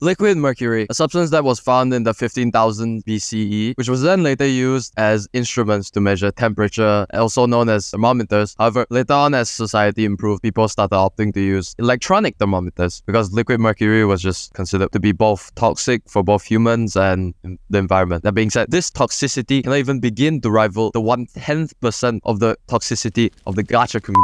Liquid mercury, a substance that was found in the 15,000 BCE, which was then later used as instruments to measure temperature, also known as thermometers. However, later on as society improved, people started opting to use electronic thermometers because liquid mercury was just considered to be both toxic for both humans and the environment. That being said, this toxicity cannot even begin to rival the 1/10% of the toxicity of the gacha community.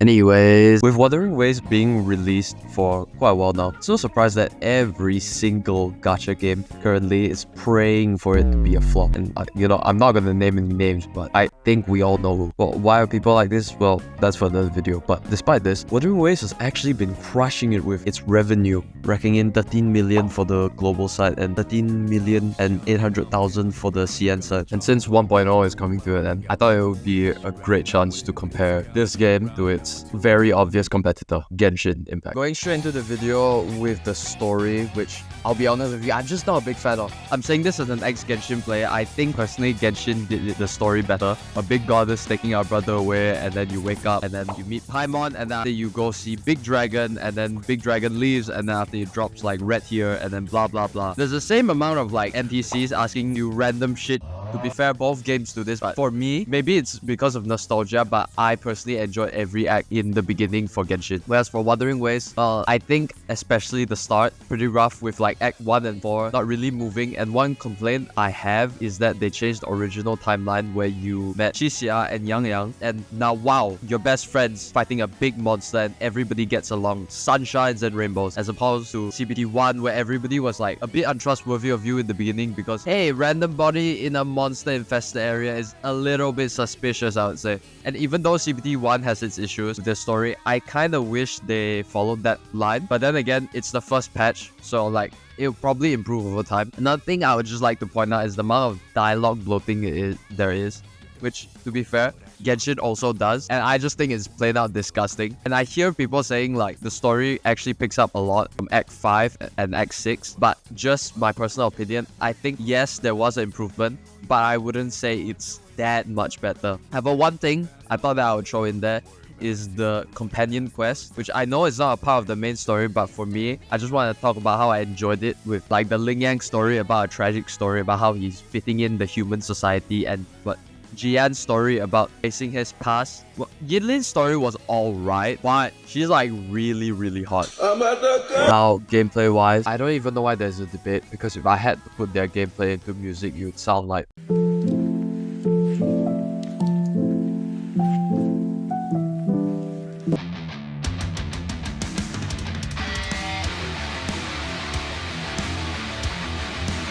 Anyways, with Wuthering Waves being released for quite a while now, it's no surprise that every single gacha game currently is praying for it to be a flop. And I'm not gonna name any names, but I think we all know who. Well, why are people like this? Well, that's for another video. But despite this, Wuthering Waves has actually been crushing it with its revenue, racking in 13 million for the global side and 13,800,000 for the CN side. And since 1.0 is coming to an end, I thought it would be a great chance to compare this game to its very obvious competitor, Genshin Impact. Going straight into the video with the story, which I'll be honest with you, I'm just not a big fan of. I'm saying this as an ex-Genshin player. I think personally Genshin did the story better. A big goddess taking our brother away, and then you wake up, and then you meet Paimon, and then after you go see Big Dragon, and then Big Dragon leaves, and then after it drops like red here, and then blah blah blah. There's the same amount of like NPCs asking you random shit. To be fair, both games do this, but for me, maybe it's because of nostalgia, but I personally enjoyed every act in the beginning for Genshin. Whereas for Wuthering Waves, I think especially the start, pretty rough with like Act 1 and 4, not really moving. And one complaint I have is that they changed the original timeline where you met Xixia and Yang, and now wow, you're best friends fighting a big monster and everybody gets along, sunshines and rainbows, as opposed to CBT 1 where everybody was like a bit untrustworthy of you in the beginning because, hey, random body in a monster infested area is a little bit suspicious, I would say. And even though CBT 1 has its issues with the story, I kind of wish they followed that line. But then again, it's the first patch, so like it'll probably improve over time. Another thing I would just like to point out is the amount of dialogue bloating there is, which, to be fair, Genshin also does, and I just think it's plain out disgusting. And I hear people saying like the story actually picks up a lot from Act 5 and Act 6, but just my personal opinion, I think yes, there was an improvement, but I wouldn't say it's that much better. However, one thing I thought that I would throw in there is the companion quest, which I know is not a part of the main story, but for me, I just want to talk about how I enjoyed it with like the Ling Yang story about a tragic story about how he's fitting in the human society, and what Jian's story about facing his past. Well, Yinlin's story was alright, but she's like really hot. Now, gameplay wise, I don't even know why there's a debate, because if I had to put their gameplay into music, it would sound like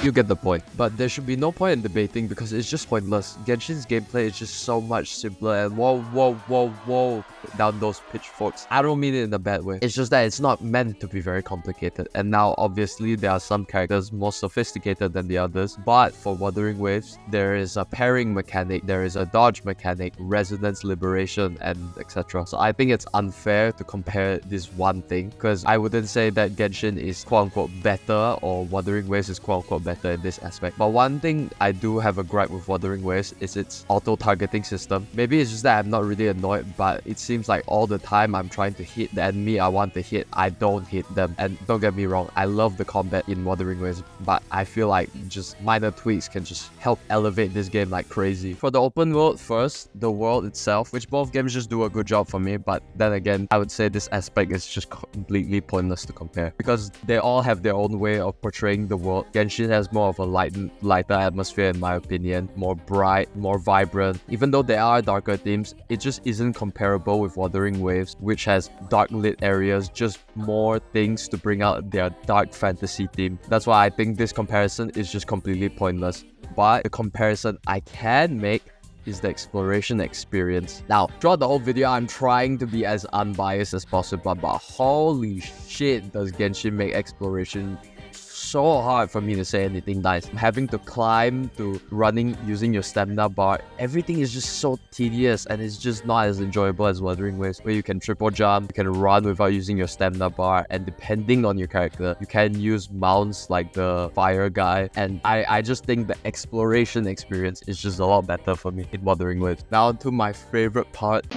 you get the point. But there should be no point in debating because it's just pointless. Genshin's gameplay is just so much simpler and whoa down those pitchforks. I don't mean it in a bad way. It's just that it's not meant to be very complicated. And now obviously there are some characters more sophisticated than the others. But for Wuthering Waves, there is a pairing mechanic, there is a dodge mechanic, resonance liberation, and etc. So I think it's unfair to compare this one thing, because I wouldn't say that Genshin is quote-unquote better or Wuthering Waves is quote-unquote better in this aspect. But one thing I do have a gripe with Wuthering Waves is its auto-targeting system. Maybe it's just that I'm not really annoyed, but it seems like all the time I'm trying to hit the enemy I want to hit, I don't hit them. And don't get me wrong, I love the combat in Wuthering Waves, but I feel like just minor tweaks can just help elevate this game like crazy. For the open world first, the world itself, which both games just do a good job for me, but then again, I would say this aspect is just completely pointless to compare, because they all have their own way of portraying the world. Genshin has more of a lighter atmosphere in my opinion, more bright, more vibrant. Even though there are darker themes, it just isn't comparable with Wuthering Waves, which has dark lit areas, just more things to bring out their dark fantasy theme. That's why I think this comparison is just completely pointless. But the comparison I can make is the exploration experience. Now, throughout the whole video, I'm trying to be as unbiased as possible, but holy shit does Genshin make exploration so hard for me to say anything nice. Having to climb, to running using your stamina bar, everything is just so tedious and it's just not as enjoyable as Wuthering Waves, where you can triple jump, you can run without using your stamina bar, and depending on your character, you can use mounts like the fire guy. And I just think the exploration experience is just a lot better for me in Wuthering Waves. Now to my favorite part,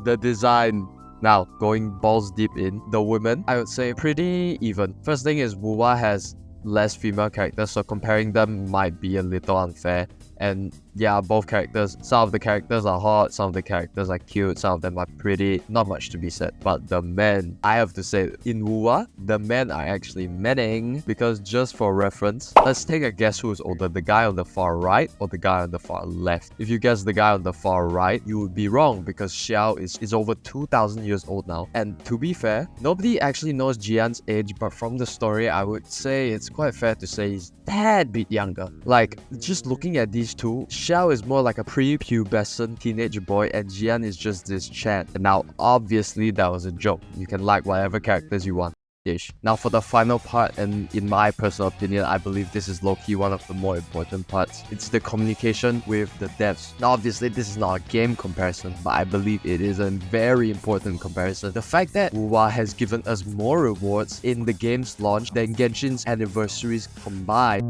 the design. Now, going balls deep in, the women, I would say pretty even. First thing is Wuwa has less female characters, so comparing them might be a little unfair. And yeah, both characters, some of the characters are hot, some of the characters are cute, some of them are pretty, not much to be said. But the men, I have to say, in Wuwa, the men are actually menning, because just for reference, let's take a guess who is older, the guy on the far right or the guy on the far left. If you guess the guy on the far right, you would be wrong, because Xiao is over 2,000 years old now. And to be fair, nobody actually knows Jian's age, but from the story, I would say it's quite fair to say he's a tad bit younger. Like, just looking at these two, Xiao is more like a pre-pubescent teenage boy and Jian is just this Chan. And now, obviously, that was a joke. You can like whatever characters you want. Now for the final part, and in my personal opinion, I believe this is low-key one of the more important parts. It's the communication with the devs. Now obviously this is not a game comparison, but I believe it is a very important comparison. The fact that Wuwa has given us more rewards in the game's launch than Genshin's anniversaries combined.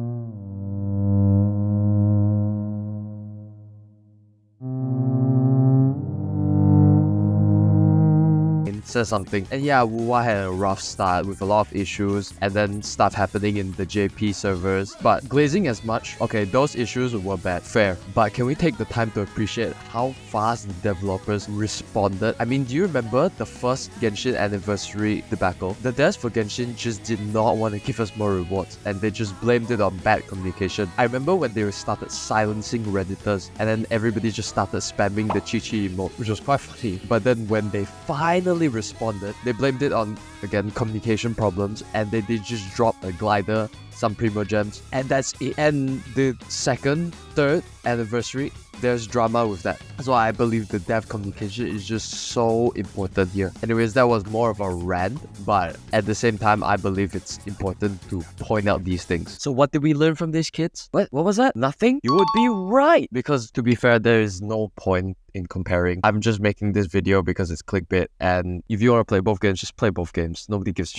Says something. And yeah, Wuwa had a rough start with a lot of issues and then stuff happening in the JP servers, but glazing as much, okay, those issues were bad, fair, but can we take the time to appreciate how fast the developers responded? I mean, do you remember the first Genshin anniversary debacle? The devs for Genshin just did not want to give us more rewards and they just blamed it on bad communication. I remember when they started silencing Redditors and then everybody just started spamming the Chi-Chi emote, which was quite funny. But then when they finally responded, they blamed it on, again, communication problems, and they just dropped a glider, some primo gems, and that's it. And the second, third anniversary, there's drama with that. That's why I believe the dev communication is just so important here. Anyways, that was more of a rant, but at the same time, I believe it's important to point out these things. So what did we learn from these kids? What was that? Nothing? You would be right! Because to be fair, there is no point in comparing. I'm just making this video because it's clickbait, and if you want to play both games, just play both games. Nobody gives a